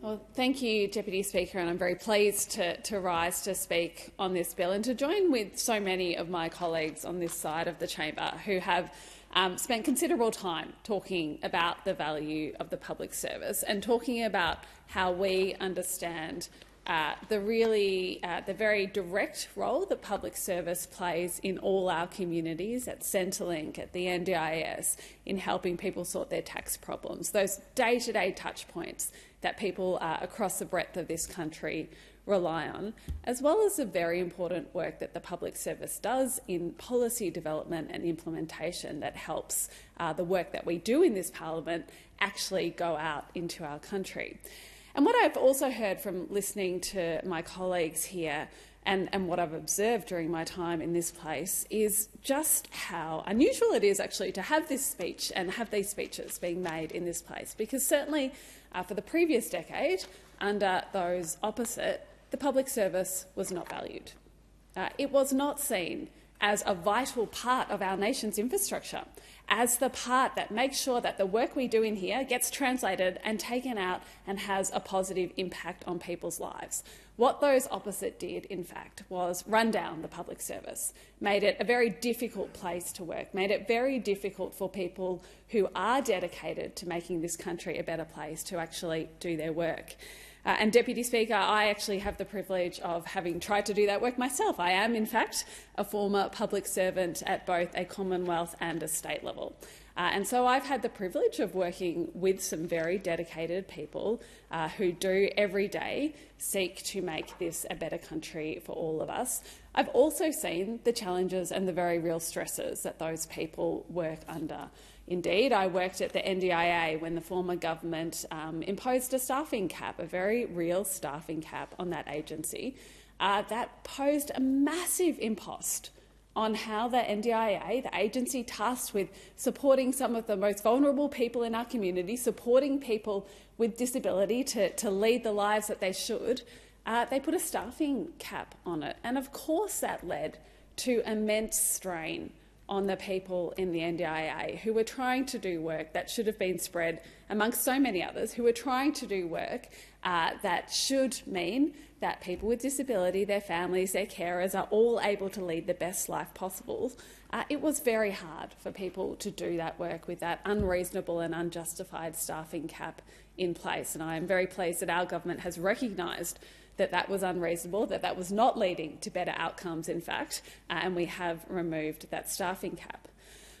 Well, thank you, Deputy Speaker, and I'm very pleased to rise to speak on this bill and to join with so many of my colleagues on this side of the chamber who have spent considerable time talking about the value of the public service and talking about how we understand the very direct role that public service plays in all our communities, at Centrelink, at the NDIS, in helping people sort their tax problems, those day-to-day touch points that people across the breadth of this country rely on, as well as the very important work that the public service does in policy development and implementation that helps the work that we do in this parliament actually go out into our country. And what I've also heard from listening to my colleagues here and what I've observed during my time in this place is just how unusual it is actually to have this speech and have these speeches being made in this place, because certainly for the previous decade, under those opposite, the public service was not valued. It was not seen as a vital part of our nation's infrastructure, as the part that makes sure that the work we do in here gets translated and taken out and has a positive impact on people's lives. What those opposite did, in fact, was run down the public service, made it a very difficult place to work, made it very difficult for people who are dedicated to making this country a better place to actually do their work. And Deputy Speaker, I actually have the privilege of having tried to do that work myself. I am, in fact, a former public servant at both a Commonwealth and a state level. And so I've had the privilege of working with some very dedicated people who do every day seek to make this a better country for all of us. I've also seen the challenges and the very real stresses that those people work under. Indeed, I worked at the NDIA when the former government imposed a staffing cap, a very real staffing cap on that agency that posed a massive impost on how the NDIA, the agency tasked with supporting some of the most vulnerable people in our community, supporting people with disability to lead the lives that they should, they put a staffing cap on it. And of course that led to immense strain on the people in the NDIA who were trying to do work that should have been spread amongst so many others, who were trying to do work that should mean that people with disability, their families, their carers are all able to lead the best life possible. It was very hard for people to do that work with that unreasonable and unjustified staffing cap in place. And I am very pleased that our government has recognised that that was unreasonable, that that was not leading to better outcomes, in fact, and we have removed that staffing cap.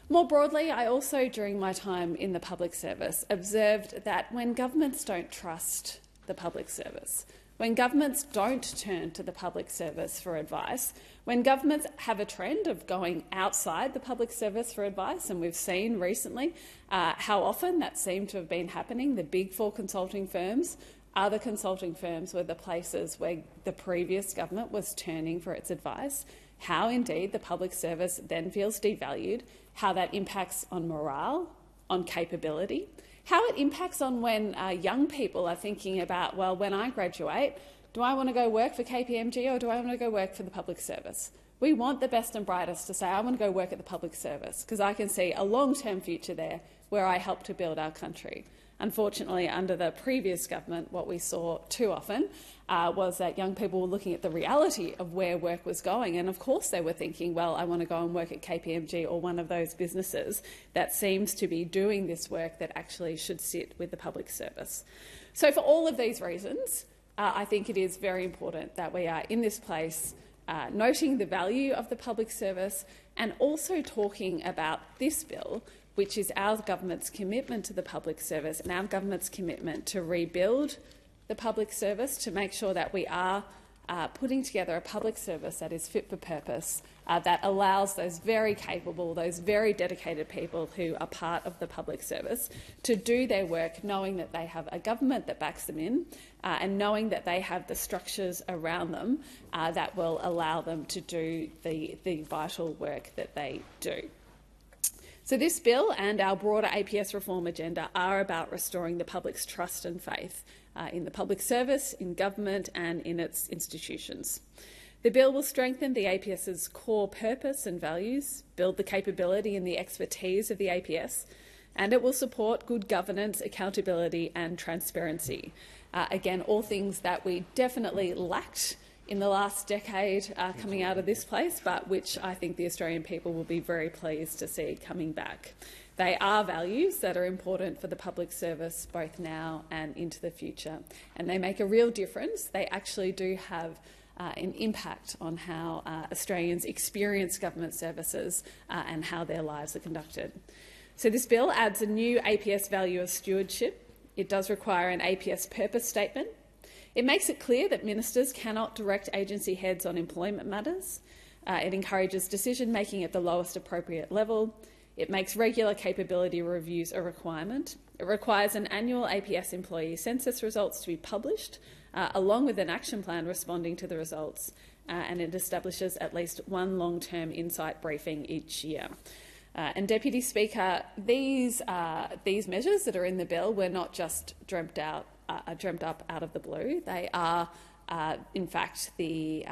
More broadly, I also, during my time in the public service, observed that when governments don't trust the public service, when governments don't turn to the public service for advice, when governments have a trend of going outside the public service for advice, and we've seen recently how often that seemed to have been happening, the big four consulting firms, other consulting firms were the places where the previous government was turning for its advice, how indeed the public service then feels devalued, how that impacts on morale, on capability, how it impacts on when young people are thinking about, well, when I graduate, do I want to go work for KPMG or do I want to go work for the public service? We want the best and brightest to say, I want to go work at the public service because I can see a long-term future there where I help to build our country. Unfortunately, under the previous government, what we saw too often was that young people were looking at the reality of where work was going. And of course they were thinking, well, I want to go and work at KPMG or one of those businesses that seems to be doing this work that actually should sit with the public service. So for all of these reasons, I think it is very important that we are in this place noting the value of the public service and also talking about this bill, which is our government's commitment to the public service and our government's commitment to rebuild the public service, to make sure that we are putting together a public service that is fit for purpose, that allows those very capable, those very dedicated people who are part of the public service to do their work knowing that they have a government that backs them in and knowing that they have the structures around them that will allow them to do the vital work that they do. So this bill and our broader APS reform agenda are about restoring the public's trust and faith in the public service, in government and in its institutions. The bill will strengthen the APS's core purpose and values, build the capability and the expertise of the APS, and it will support good governance, accountability and transparency. Again, all things that we definitely lacked in the last decade coming out of this place, but which I think the Australian people will be very pleased to see coming back. They are values that are important for the public service both now and into the future, and they make a real difference. They actually do have an impact on how Australians experience government services and how their lives are conducted. So this bill adds a new APS value of stewardship. It does require an APS purpose statement. It makes it clear that ministers cannot direct agency heads on employment matters. It encourages decision-making at the lowest appropriate level. It makes regular capability reviews a requirement. It requires an annual APS employee census results to be published, along with an action plan responding to the results, and it establishes at least one long-term insight briefing each year. And Deputy Speaker, these measures that are in the bill were not just dreamt up out of the blue. They are, in fact, a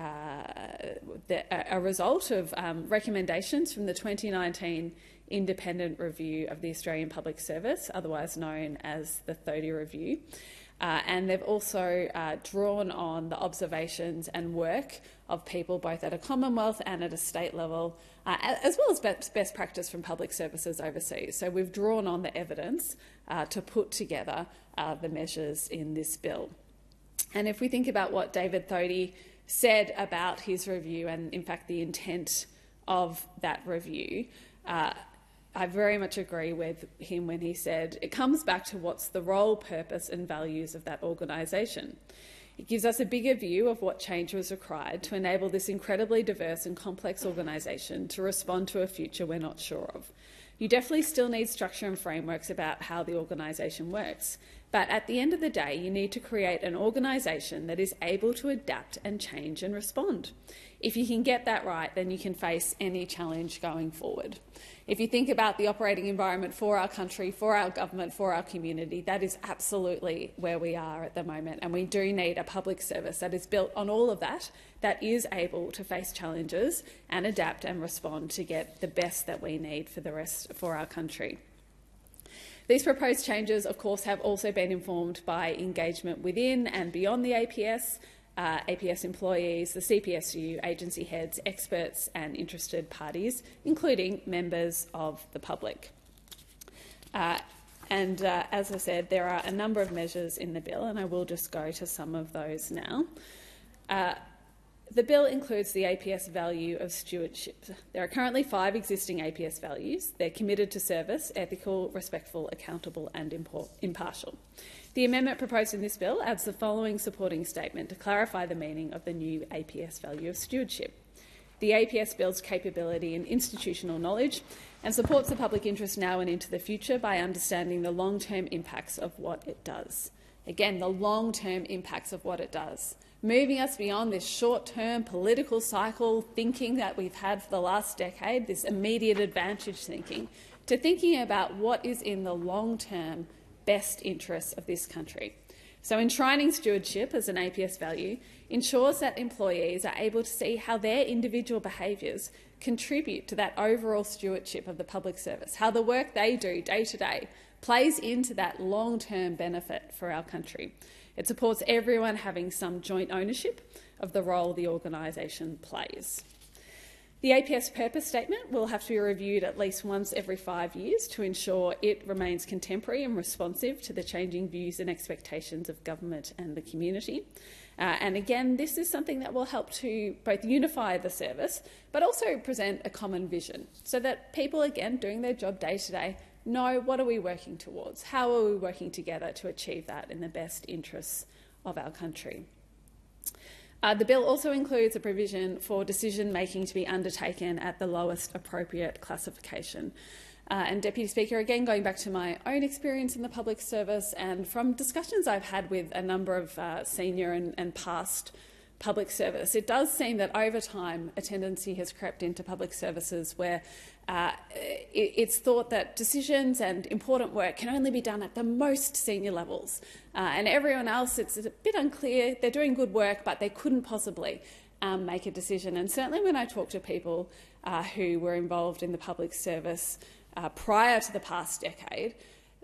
result of recommendations from the 2019 Independent Review of the Australian Public Service, otherwise known as the THODI Review. And they've also drawn on the observations and work of people both at a Commonwealth and at a state level, as well as best practice from public services overseas. So we've drawn on the evidence to put together the measures in this bill. And if we think about what David Thodey said about his review and, in fact, the intent of that review, I very much agree with him when he said it comes back to what's the role, purpose and values of that organisation. It gives us a bigger view of what change was required to enable this incredibly diverse and complex organisation to respond to a future we're not sure of. You definitely still need structure and frameworks about how the organisation works, but at the end of the day, you need to create an organisation that is able to adapt and change and respond. If you can get that right, then you can face any challenge going forward. If you think about the operating environment for our country, for our government, for our community, that is absolutely where we are at the moment. And we do need a public service that is built on all of that, that is able to face challenges and adapt and respond to get the best that we need for our country. These proposed changes, of course, have also been informed by engagement within and beyond the APS, APS employees, the CPSU, agency heads, experts and interested parties, including members of the public. As I said, there are a number of measures in the bill, and I will just go to some of those now. The bill includes the APS value of stewardship. There are currently 5 existing APS values. They're committed to service, ethical, respectful, accountable and impartial. The amendment proposed in this bill adds the following supporting statement to clarify the meaning of the new APS value of stewardship. The APS builds capability and institutional knowledge and supports the public interest now and into the future by understanding the long-term impacts of what it does. Again, the long-term impacts of what it does. Moving us beyond this short-term political cycle thinking that we've had for the last decade, this immediate advantage thinking, to thinking about what is in the long-term best interests of this country. So enshrining stewardship as an APS value ensures that employees are able to see how their individual behaviours contribute to that overall stewardship of the public service, how the work they do day to day plays into that long-term benefit for our country. It supports everyone having some joint ownership of the role the organisation plays. The APS purpose statement will have to be reviewed at least once every 5 years to ensure it remains contemporary and responsive to the changing views and expectations of government and the community. And again, this is something that will help to both unify the service, but also present a common vision so that people, again, doing their job day to day, know what are we working towards, how are we working together to achieve that in the best interests of our country. The bill also includes a provision for decision-making to be undertaken at the lowest appropriate classification. And Deputy Speaker, again, going back to my own experience in the public service and from discussions I've had with a number of senior and past public service, it does seem that over time a tendency has crept into public services where it's thought that decisions and important work can only be done at the most senior levels. And everyone else, it's a bit unclear. They're doing good work, but they couldn't possibly make a decision. And certainly when I talk to people who were involved in the public service prior to the past decade,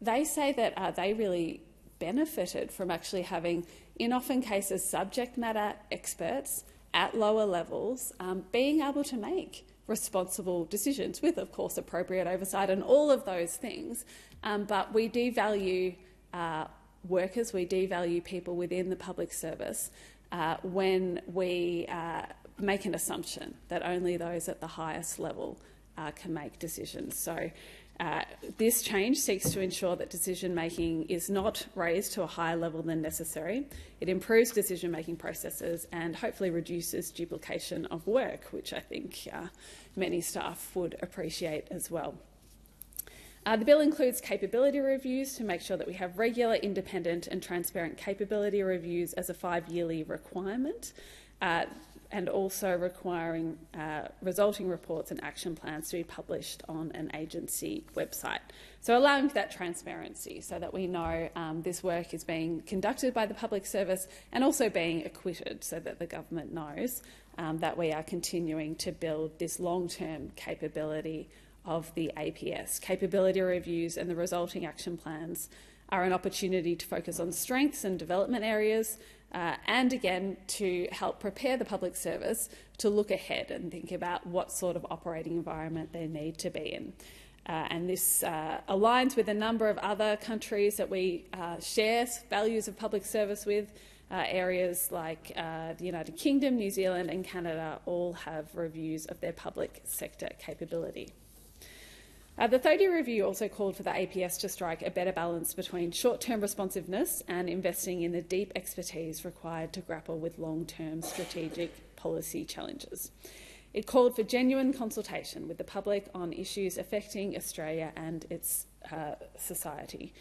they say that they really benefited from actually having, in often cases, subject matter experts at lower levels being able to make responsible decisions with, of course, appropriate oversight and all of those things. But we devalue workers, we devalue people within the public service when we make an assumption that only those at the highest level can make decisions. So this change seeks to ensure that decision-making is not raised to a higher level than necessary. It improves decision-making processes and hopefully reduces duplication of work, which I think many staff would appreciate as well. The bill includes capability reviews to make sure that we have regular, independent and transparent capability reviews as a 5-yearly requirement, and also requiring resulting reports and action plans to be published on an agency website. So allowing for that transparency so that we know this work is being conducted by the public service and also being acquitted so that the government knows that we are continuing to build this long-term capability of the APS. Capability reviews and the resulting action plans are an opportunity to focus on strengths and development areas and, again, to help prepare the public service to look ahead and think about what sort of operating environment they need to be in. And this aligns with a number of other countries that we share values of public service with. Areas like the United Kingdom, New Zealand and Canada all have reviews of their public sector capability. The 30 review also called for the APS to strike a better balance between short-term responsiveness and investing in the deep expertise required to grapple with long-term strategic policy challenges. It called for genuine consultation with the public on issues affecting Australia and its society.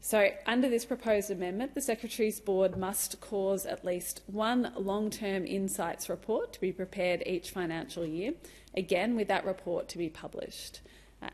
So under this proposed amendment, the Secretary's Board must cause at least one long-term insights report to be prepared each financial year, again with that report to be published.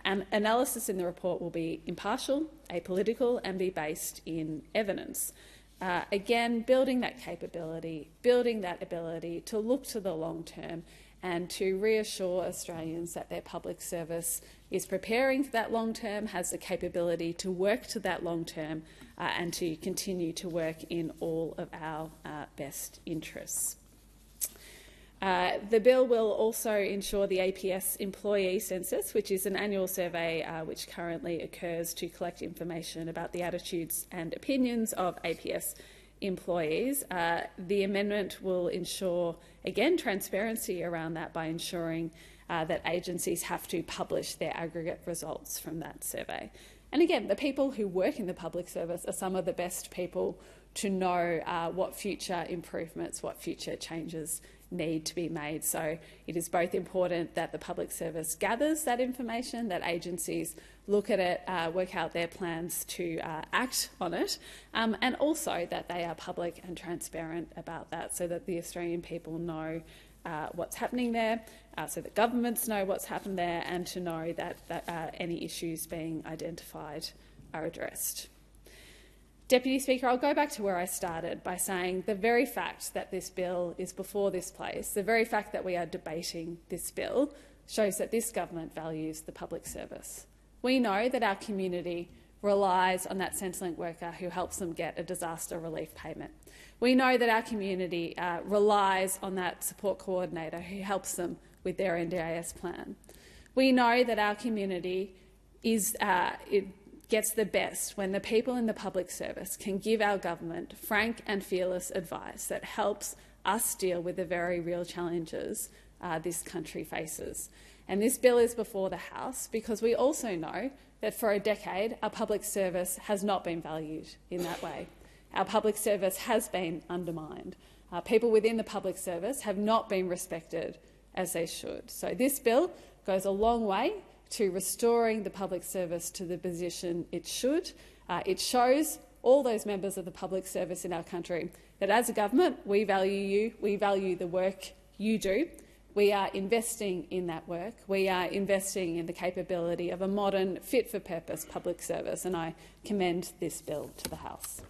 An analysis in the report will be impartial, apolitical and be based in evidence. Again, building that capability, building that ability to look to the long term and to reassure Australians that their public service is preparing for that long term, has the capability to work to that long term and to continue to work in all of our best interests. The bill will also ensure the APS employee census, which is an annual survey which currently occurs to collect information about the attitudes and opinions of APS employees. The amendment will ensure, again, transparency around that by ensuring that agencies have to publish their aggregate results from that survey. And again, the people who work in the public service are some of the best people to know what future improvements, what future changes need to be made. So it is both important that the public service gathers that information, that agencies look at it, work out their plans to act on it, and also that they are public and transparent about that so that the Australian people know what's happening there, so that governments know what's happened there, and to know that any issues being identified are addressed. Deputy Speaker, I'll go back to where I started by saying the very fact that this bill is before this place, the very fact that we are debating this bill, shows that this government values the public service. We know that our community relies on that Centrelink worker who helps them get a disaster relief payment. We know that our community relies on that support coordinator who helps them with their NDIS plan. We know that our community gets the best when the people in the public service can give our government frank and fearless advice that helps us deal with the very real challenges this country faces. And this bill is before the House because we also know that for a decade our public service has not been valued in that way. Our public service has been undermined. People within the public service have not been respected as they should. So this bill goes a long way to restoring the public service to the position it should. It shows all those members of the public service in our country that as a government we value you, we value the work you do. We are investing in that work. We are investing in the capability of a modern, fit-for-purpose public service, and I commend this bill to the House.